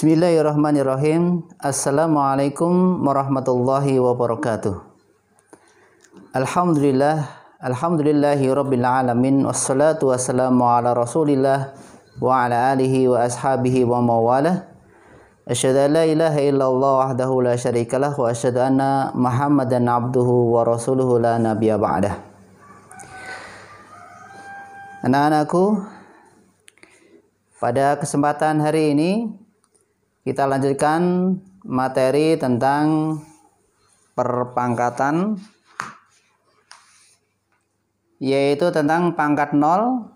Bismillahirrahmanirrahim. Assalamualaikum warahmatullahi wabarakatuh. Alhamdulillahi rabbil alamin. Wassalatu wassalamu ala rasulillah wa ala alihi wa ashabihi wa mawalah. Asyhadu an la ilaha illallah wahdahu la syarikalah wa asyhadu anna Muhammadan abduhu wa rasuluhu la nabiyya ba'dah. Anak-anakku, pada kesempatan hari ini kita lanjutkan materi tentang perpangkatan, yaitu tentang pangkat nol,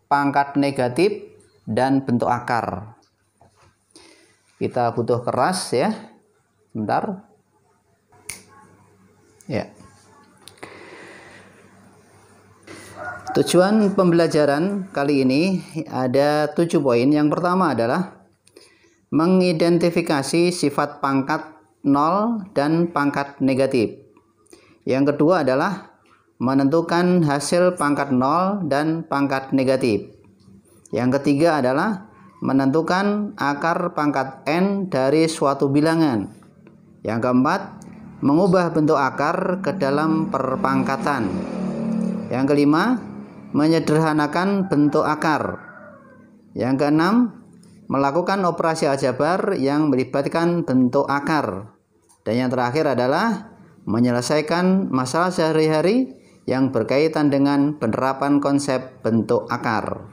pangkat negatif, dan bentuk akar. Kita butuh keras ya. Bentar. Ya. Tujuan pembelajaran kali ini ada 7 poin. Yang pertama adalah mengidentifikasi sifat pangkat nol dan pangkat negatif. Yang kedua adalah menentukan hasil pangkat nol dan pangkat negatif. Yang ketiga adalah menentukan akar pangkat n dari suatu bilangan. Yang keempat, mengubah bentuk akar ke dalam perpangkatan. Yang kelima, menyederhanakan bentuk akar. Yang keenam, melakukan operasi aljabar yang melibatkan bentuk akar. Dan yang terakhir adalah menyelesaikan masalah sehari-hari yang berkaitan dengan penerapan konsep bentuk akar.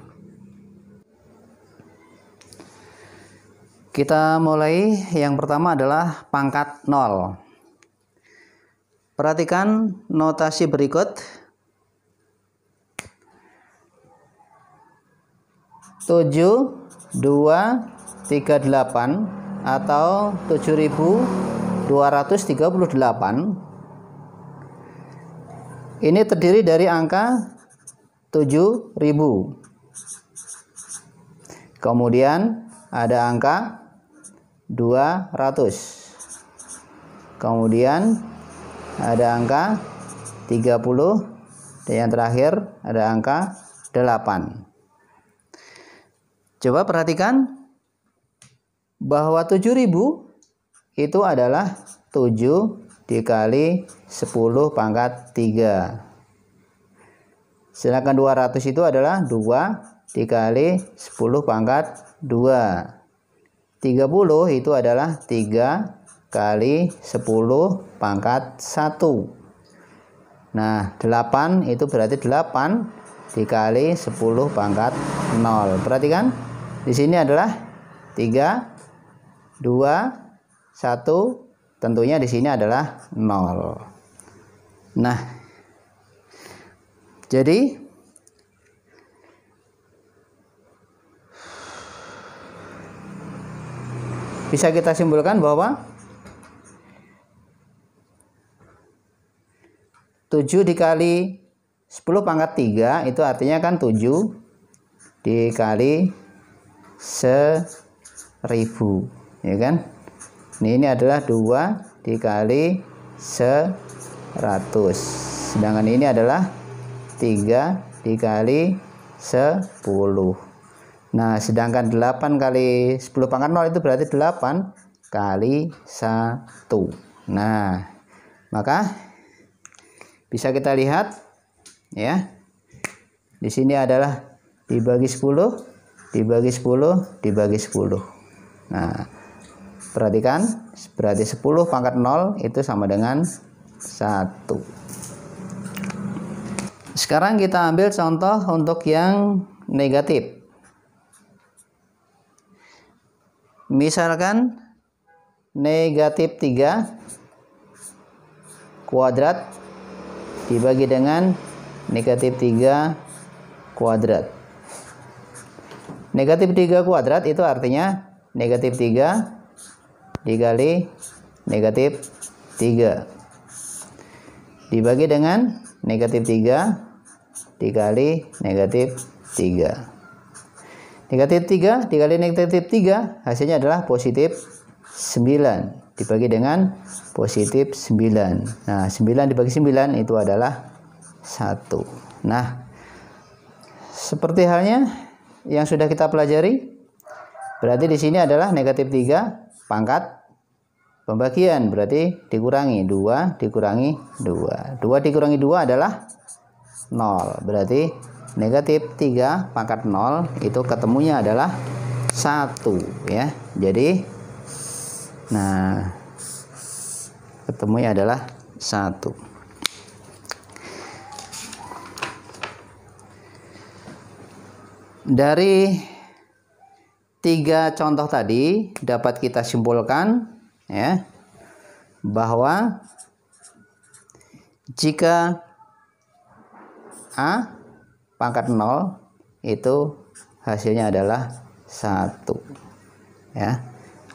Kita mulai. Yang pertama adalah pangkat nol. Perhatikan notasi berikut. 7238 atau 7238 ini terdiri dari angka 7000. Kemudian ada angka 200. Kemudian ada angka 30 dan yang terakhir ada angka 8. Coba perhatikan bahwa 7000 itu adalah 7 dikali 10 pangkat 3. Sedangkan 200 itu adalah 2 dikali 10 pangkat 2. 30 itu adalah 3 kali 10 pangkat 1. Nah, 8 itu berarti 8 dikali 10 pangkat 0. Perhatikan, di sini adalah 3, 2, 1, tentunya di sini adalah 0. Nah, jadi bisa kita simpulkan bahwa 7 dikali 10 pangkat 3 itu artinya kan 7 dikali 1000, ya kan? Ini adalah 2 dikali 100. Sedangkan ini adalah 3 dikali 10. Nah, sedangkan 8 kali 10 pangkat 0 itu berarti 8 kali 1. Nah, maka bisa kita lihat ya. Di sini adalah dibagi 10, dibagi 10, dibagi 10. Nah, perhatikan, berarti 10 pangkat 0 itu sama dengan 1. Sekarang kita ambil contoh untuk yang negatif. Misalkan negatif 3 kuadrat dibagi dengan negatif 3 kuadrat. Negatif 3 kuadrat itu artinya negatif 3 dikali negatif 3 dibagi dengan negatif 3 dikali negatif 3. Negatif 3 dikali negatif 3 hasilnya adalah positif 9 dibagi dengan positif 9. Nah, 9 dibagi 9 itu adalah 1. Nah, seperti halnya yang sudah kita pelajari, Berarti di sini adalah negatif 3 pangkat pembagian, berarti dikurangi 2 dikurangi 2. 2 dikurangi 2 adalah 0. Berarti negatif 3 pangkat 0 itu ketemunya adalah 1 ya. Jadi nah, ketemunya adalah 1. Dari 3 contoh tadi dapat kita simpulkan ya bahwa jika A pangkat 0 itu hasilnya adalah 1 ya.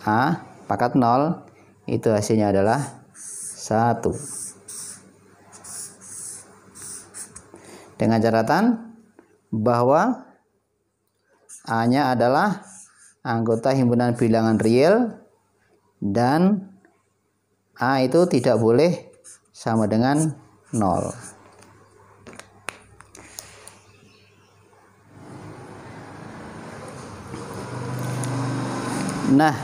A pangkat 0 itu hasilnya adalah 1. Dengan catatan bahwa A-nya adalah anggota himpunan bilangan real dan A itu tidak boleh sama dengan 0. Nah,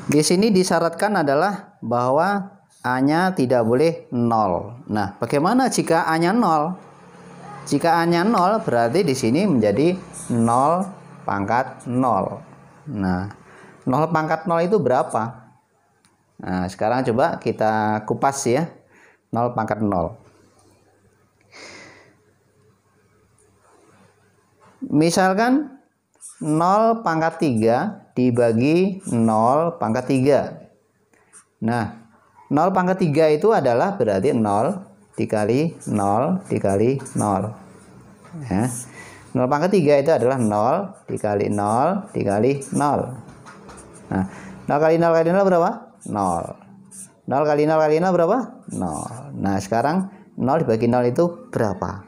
di sini disyaratkan adalah bahwa A-nya tidak boleh 0. Nah, bagaimana jika A-nya 0? Jika A-nya 0 berarti di sini menjadi 0 pangkat 0. Nah, 0 pangkat 0 itu berapa? Nah, sekarang coba kita kupas ya. 0 pangkat 0. Misalkan 0 pangkat 3 dibagi 0 pangkat 3. Nah, 0 pangkat 3 itu adalah berarti 0 dikali 0 dikali 0. Ya. 0 pangkat 3 itu adalah 0 dikali 0 dikali 0. Nah, 0 kali 0 kali 0 berapa? 0. 0 kali 0 kali 0 berapa? 0. Nah, sekarang 0 dibagi 0 itu berapa?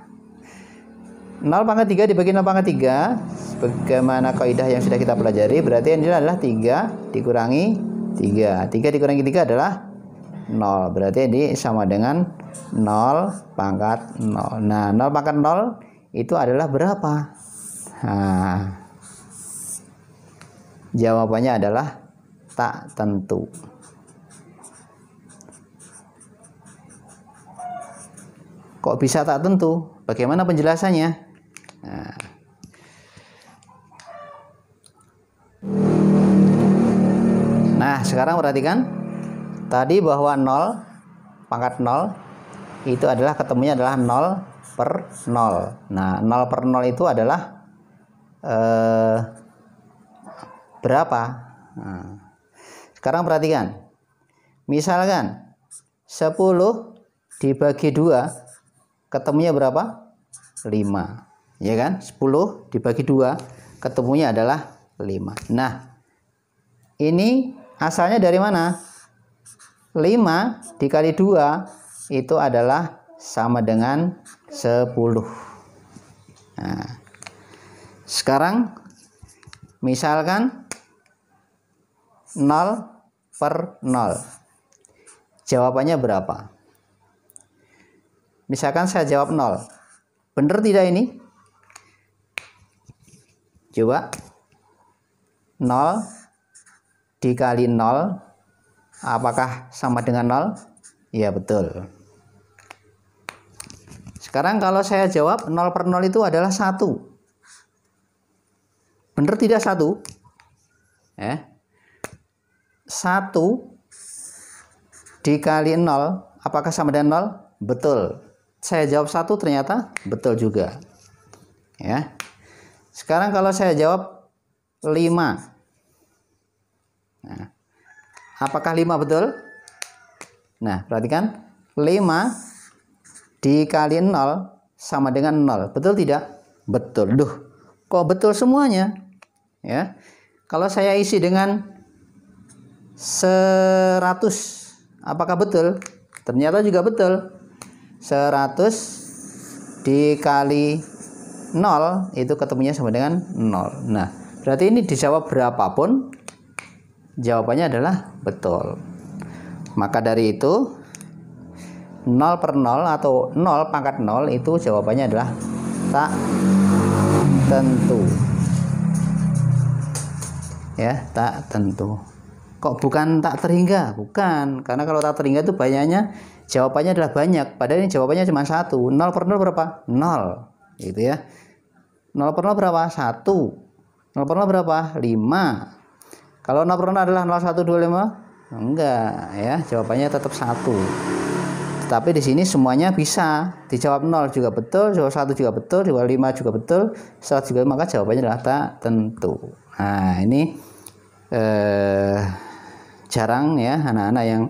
0 pangkat 3 dibagi 0 pangkat 3, sebagaimana kaidah yang sudah kita pelajari, berarti ini adalah 3 dikurangi 3. 3 dikurangi 3 adalah 0. Berarti ini sama dengan 0 pangkat 0. Nah, 0 pangkat 0 itu adalah berapa? Nah, jawabannya adalah tak tentu. Kok bisa tak tentu? Bagaimana penjelasannya? Nah, sekarang perhatikan tadi bahwa 0 pangkat 0 itu adalah ketemunya adalah 0 per 0. Nah, 0 per 0 itu adalah berapa? Nah, sekarang perhatikan. Misalkan 10 dibagi 2 ketemunya berapa? 5. Ya kan? 10 dibagi 2 ketemunya adalah 5. Nah, ini asalnya dari mana? 5 dikali 2 itu adalah sama dengan 10. Nah, sekarang misalkan 0 per 0. Jawabannya berapa? Misalkan saya jawab 0. Benar tidak ini? Coba. 0 dikali 0 apakah sama dengan 0? Iya, betul. Sekarang kalau saya jawab 0 per 0 itu adalah 1. Benar tidak 1? 1 dikali 0 apakah sama dengan 0? Betul. Saya jawab 1 ternyata betul juga. Ya. Sekarang kalau saya jawab 5. Nah, apakah 5 betul? Nah, perhatikan 5 dikali 0 sama dengan 0. Betul tidak? Betul. Duh, kok betul semuanya? Ya. Kalau saya isi dengan 100, apakah betul? Ternyata juga betul. 100 dikali 0 itu ketemunya sama dengan 0. Nah, berarti ini dijawab berapapun jawabannya adalah betul. Maka dari itu 0 per 0 atau 0 pangkat 0 itu jawabannya adalah tak tentu. ya, tak tentu. Kok bukan tak terhingga? Bukan, karena kalau tak terhingga itu banyaknya jawabannya adalah banyak, padahal ini jawabannya cuma satu. 0 per 0 berapa? 0, gitu ya. 0 per 0 berapa? 1. 0 per 0 berapa? 5. Kalau 0 per 0 adalah 0, 1, 2, 5? Enggak, ya, jawabannya tetap 1. Tetapi di sini semuanya bisa dijawab. 0 juga betul, jawab 1 juga betul, jawab 5 juga betul, 100 juga, maka jawabannya adalah tak tentu. Nah, ini jarang ya anak-anak yang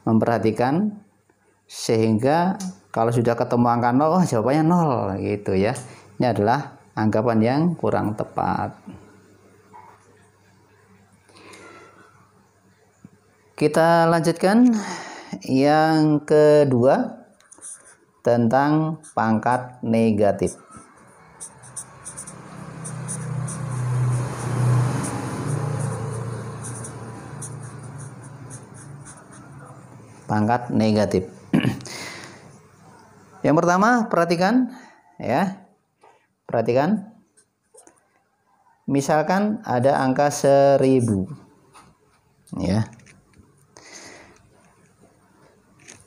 memperhatikan, sehingga kalau sudah ketemu angka 0, wah jawabannya 0 gitu ya. Ini adalah anggapan yang kurang tepat. Kita lanjutkan yang kedua tentang pangkat negatif. Pangkat negatif. Yang pertama, perhatikan ya. Perhatikan. Misalkan ada angka 1000. Ya.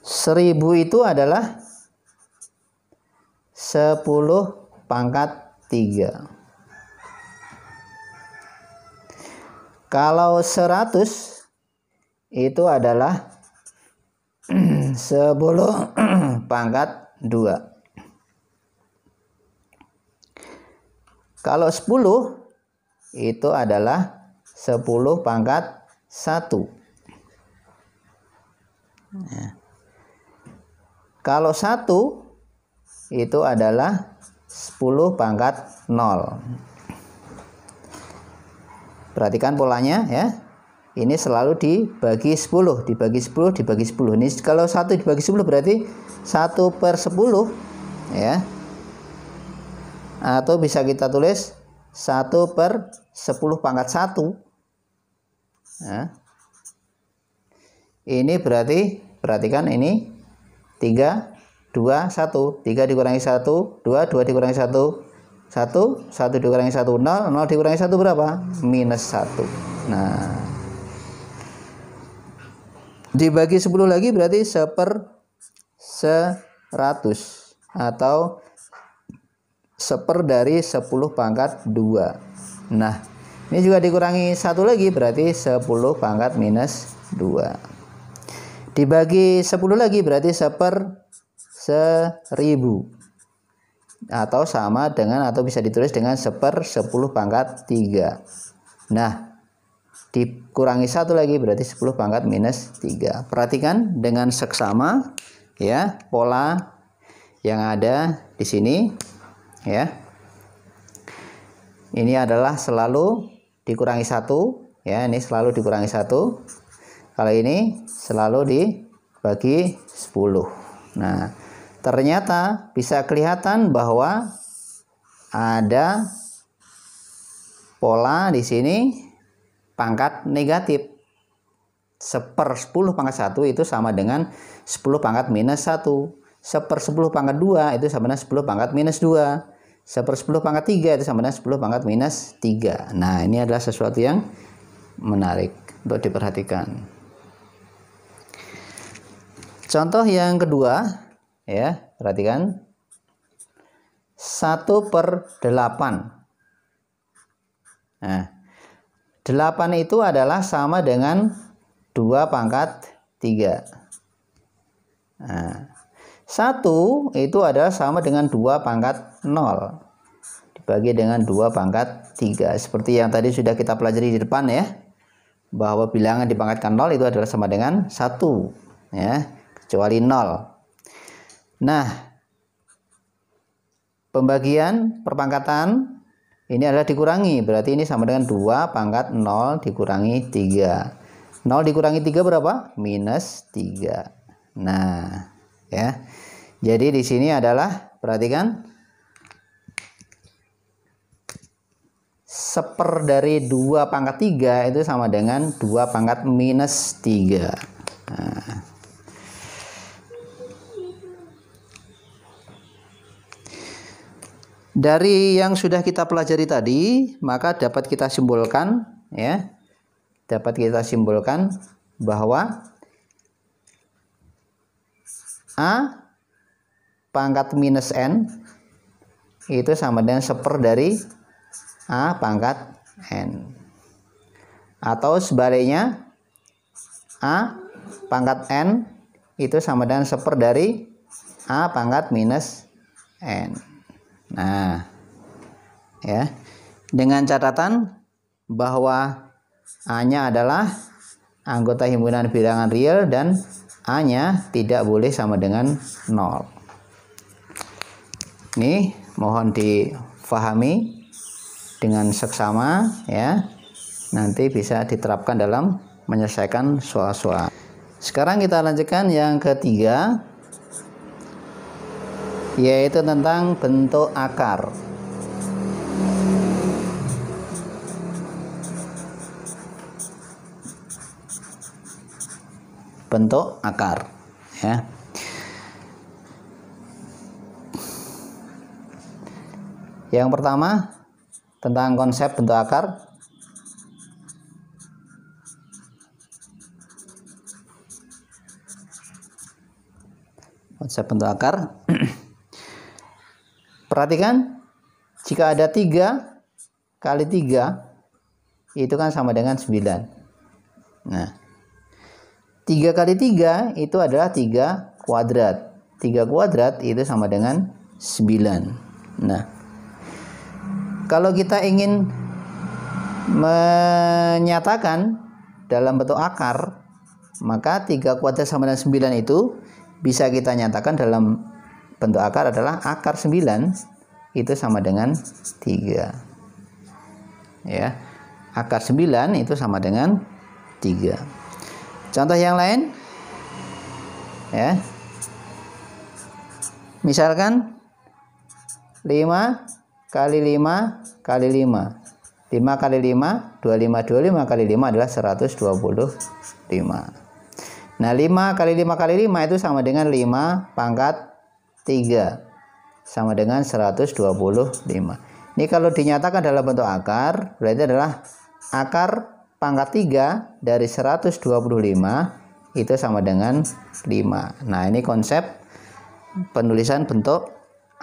1000 itu adalah 10 pangkat 3. Kalau 100 itu adalah 10 pangkat 2. Kalau 10 itu adalah 10 pangkat 1. Ya. Kalau 1 itu adalah 10 pangkat 0. Perhatikan polanya ya. Ini selalu dibagi 10, dibagi 10, dibagi 10. Ini kalau 1 dibagi 10 berarti 1 per 10 ya. Atau bisa kita tulis 1 per 10 pangkat 1 ya. Ini berarti, perhatikan ini 3, 2, 1. 3 dikurangi 1, 2, 2 dikurangi 1, 1, 1 dikurangi 1, 0, 0 dikurangi 1 berapa? Minus 1. Nah, dibagi 10 lagi berarti 1 per 100 atau 1 dari 10 pangkat 2. Nah, ini juga dikurangi 1 lagi berarti 10 pangkat minus 2. Dibagi 10 lagi berarti 1 per 1000 atau sama dengan, atau bisa ditulis dengan 1 per 10 pangkat 3. Nah, dikurangi 1 lagi berarti 10 pangkat minus 3. Perhatikan dengan seksama ya pola yang ada di sini ya. Ini adalah selalu dikurangi 1 ya, ini selalu dikurangi 1. Kalau ini selalu dibagi 10. Nah, ternyata bisa kelihatan bahwa ada pola di sini pangkat negatif. 1 per 10 pangkat 1 itu sama dengan 10 pangkat minus 1. 1 per 10 pangkat 2 itu sama dengan 10 pangkat minus 2. 1 per 10 pangkat 3 itu sama dengan 10 pangkat minus 3. Nah, ini adalah sesuatu yang menarik untuk diperhatikan. Contoh yang kedua ya, perhatikan. 1 per 8. Nah, 8 itu adalah sama dengan 2 pangkat 3. Nah, 1 itu adalah sama dengan 2 pangkat 0 dibagi dengan 2 pangkat 3. Seperti yang tadi sudah kita pelajari di depan ya, bahwa bilangan dipangkatkan 0 itu adalah sama dengan 1 ya, kecuali 0. Nah, pembagian perpangkatan ini adalah dikurangi, berarti ini sama dengan 2 pangkat 0 dikurangi 3. 0 dikurangi 3 berapa? Minus 3. Nah, ya. Jadi di sini adalah, perhatikan, 1 dari 2 pangkat 3 itu sama dengan 2 pangkat minus 3. Nah. Dari yang sudah kita pelajari tadi, maka dapat kita simpulkan ya, dapat kita simpulkan bahwa A pangkat minus N itu sama dengan 1/4 dari A pangkat N. Atau sebaliknya, A pangkat N itu sama dengan 1/4 dari A pangkat minus N. Nah, ya, dengan catatan bahwa A-nya adalah anggota himpunan bilangan real dan A-nya tidak boleh sama dengan 0. Ini mohon difahami dengan seksama ya. Nanti bisa diterapkan dalam menyelesaikan soal-soal. Sekarang kita lanjutkan yang ketiga, yaitu tentang bentuk akar. Bentuk akar ya. Yang pertama tentang konsep bentuk akar. Konsep bentuk akar. Perhatikan, jika ada 3 kali 3 itu kan sama dengan 9. Nah, 3 kali 3 itu adalah 3 kuadrat. 3 kuadrat itu sama dengan 9. Nah, kalau kita ingin menyatakan dalam bentuk akar, maka 3 kuadrat sama dengan 9 itu bisa kita nyatakan dalam bentuk akar adalah akar 9 itu sama dengan 3. Ya. Akar 9 itu sama dengan 3. Contoh yang lain ya. Misalkan 5 kali 5 kali 5. 5 kali 5 25 kali 5 adalah 125. Nah, 5 kali 5 kali 5 itu sama dengan 5 pangkat 3 sama dengan 125. Ini kalau dinyatakan dalam bentuk akar berarti adalah akar pangkat 3 dari 125 itu sama dengan 5. Nah, ini konsep penulisan bentuk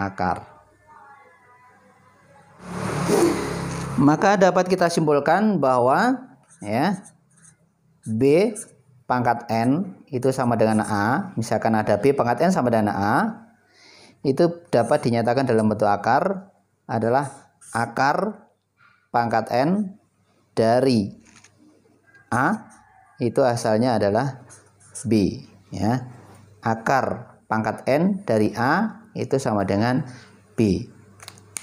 akar. Maka dapat kita simpulkan bahwa ya, B pangkat N itu sama dengan A. Misalkan ada B pangkat N sama dengan A, itu dapat dinyatakan dalam bentuk akar adalah akar pangkat N dari A itu asalnya adalah B ya. Akar pangkat N dari A itu sama dengan B.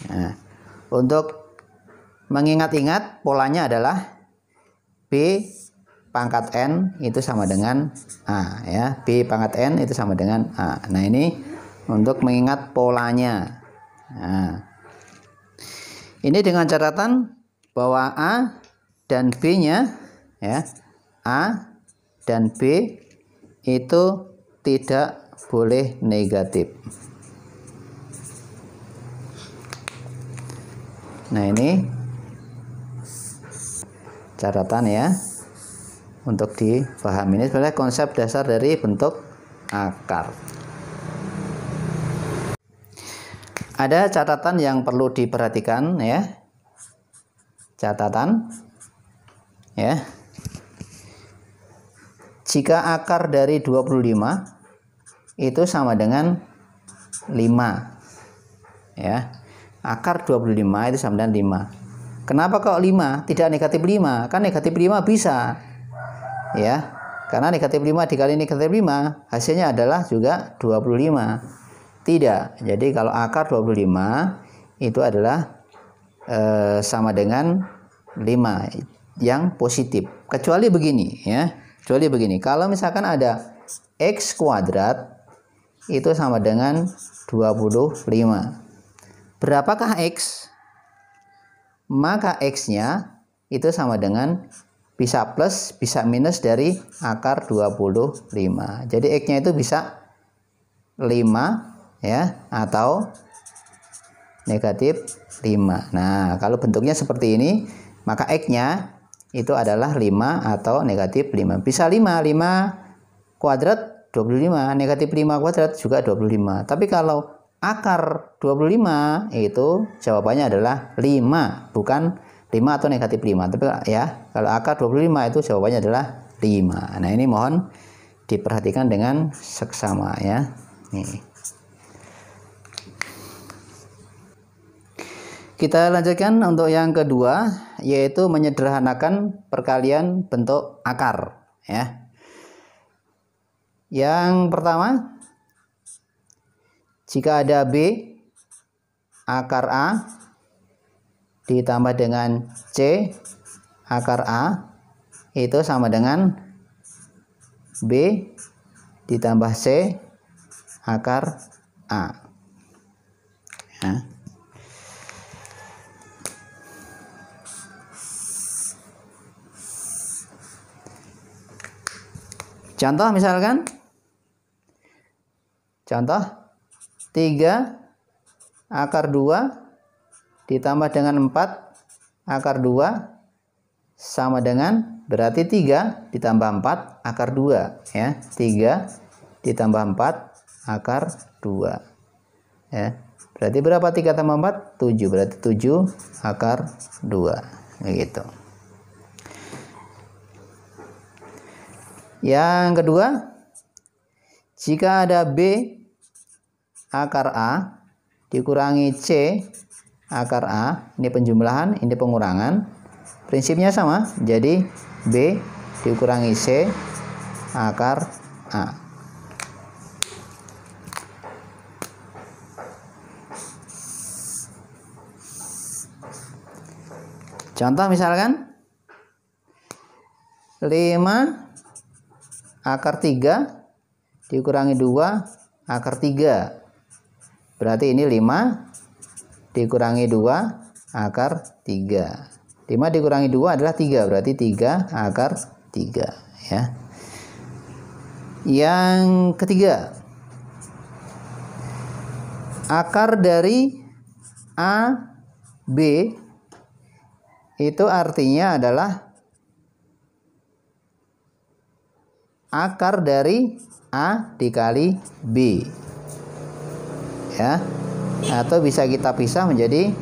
Nah, untuk mengingat-ingat polanya adalah B pangkat N itu sama dengan A ya. B pangkat N itu sama dengan A. Nah, ini untuk mengingat polanya. Nah, ini dengan catatan bahwa A dan B-nya ya, A dan B itu tidak boleh negatif. Nah, ini catatan ya untuk dipahami. Ini sebenarnya konsep dasar dari bentuk akar. Ada catatan yang perlu diperhatikan ya. Catatan ya. Jika akar dari 25 itu sama dengan 5 ya. Akar 25 itu sama dengan 5. Kenapa kok 5? Tidak negatif 5. Kan negatif 5 bisa. Ya. Karena negatif 5 dikali negatif 5 hasilnya adalah juga 25. Tidak. Jadi kalau akar 25 itu adalah sama dengan 5 yang positif. Kecuali begini ya. Kecuali begini. Kalau misalkan ada X kuadrat itu sama dengan 25. Berapakah X? Maka X-nya itu sama dengan bisa plus, bisa minus dari akar 25. Jadi X-nya itu bisa 5 ya, atau negatif 5. Nah, kalau bentuknya seperti ini, maka X-nya itu adalah 5 atau negatif 5. Bisa 5 kuadrat 25, negatif 5 kuadrat juga 25. Tapi kalau akar 25 itu jawabannya adalah 5, bukan 5 atau negatif 5. Tapi ya, kalau akar 25 itu jawabannya adalah 5. Nah, ini mohon diperhatikan dengan seksama ya. Nih. Kita lanjutkan untuk yang kedua, yaitu menyederhanakan perkalian bentuk akar ya. Yang pertama, jika ada B akar A ditambah dengan C akar A itu sama dengan B ditambah C akar A ya. Contoh misalkan, contoh 3 akar 2 ditambah dengan 4 akar 2 sama dengan, berarti 3 ditambah 4 akar 2 ya. 3 ditambah 4 akar 2 ya. Berarti berapa 3 tambah 4? 7, berarti 7 akar 2 begitu. Yang kedua, jika ada B akar A dikurangi C akar A, ini penjumlahan, ini pengurangan, prinsipnya sama, jadi B dikurangi C akar A. Contoh misalkan 5 akar 3 dikurangi 2 akar 3. Berarti ini 5 dikurangi 2 akar 3. 5 dikurangi 2 adalah 3, berarti 3 akar 3 ya. Yang ketiga, akar dari A B itu artinya adalah akar dari A dikali B ya, atau bisa kita pisah menjadi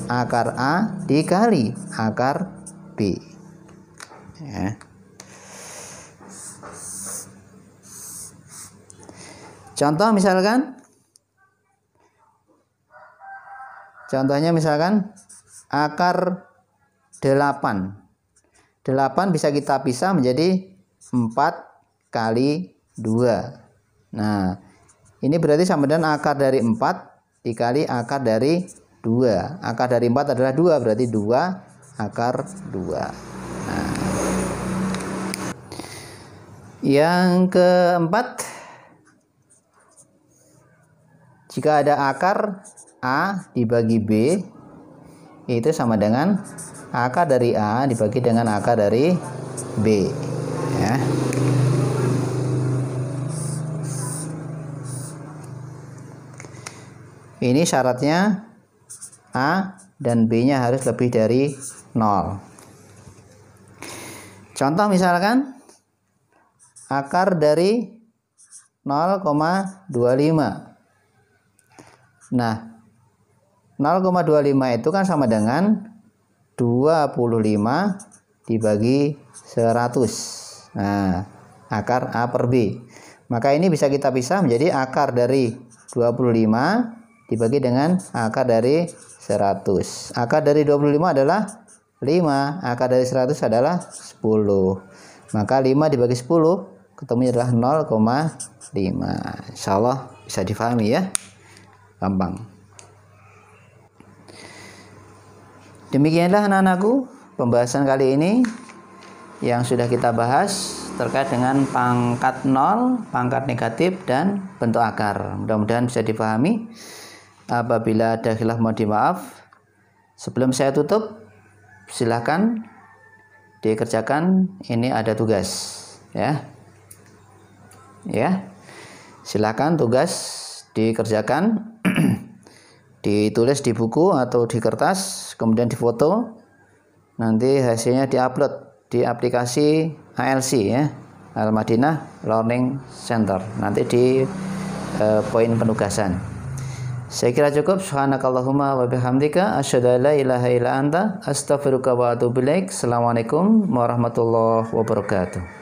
akar A dikali akar B ya. Contoh misalkan, contohnya misalkan akar 8 bisa kita pisah menjadi 4 kali 2. Nah, ini berarti sama dengan akar dari 4 dikali akar dari 2. Akar dari 4 adalah 2, berarti 2 akar 2. Nah. Yang keempat, jika ada akar A dibagi B itu sama dengan akar dari A dibagi dengan akar dari B ya. Ini syaratnya A dan B-nya harus lebih dari 0. Contoh misalkan akar dari 0,25. Nah, 0,25 itu kan sama dengan 25 dibagi 100. Nah, akar A per B. Maka ini bisa kita pisah menjadi akar dari 25 dibagi dengan akar dari 100. Akar dari 25 adalah 5, akar dari 100 adalah 10. Maka 5 dibagi 10 ketemunya adalah 0,5. Insyaallah bisa difahami ya. Gampang. Demikianlah anak-anakku pembahasan kali ini yang sudah kita bahas terkait dengan pangkat 0, pangkat negatif, dan bentuk akar. Mudah-mudahan bisa dipahami. Apabila ada khilaf mohon dimaaf. Sebelum saya tutup, silakan dikerjakan. Ini ada tugas ya. Ya. Silakan tugas dikerjakan. Ditulis di buku atau di kertas, kemudian difoto, nanti hasilnya diupload di aplikasi ALC ya, Al Madinah Learning Center, nanti di poin penugasan. Saya kira cukup. Subhanakallahumma wa bihamdika asyhadu an la ilaha illa anta astaghfiruka wa atubu ilaik. Assalamualaikum warahmatullahi wabarakatuh.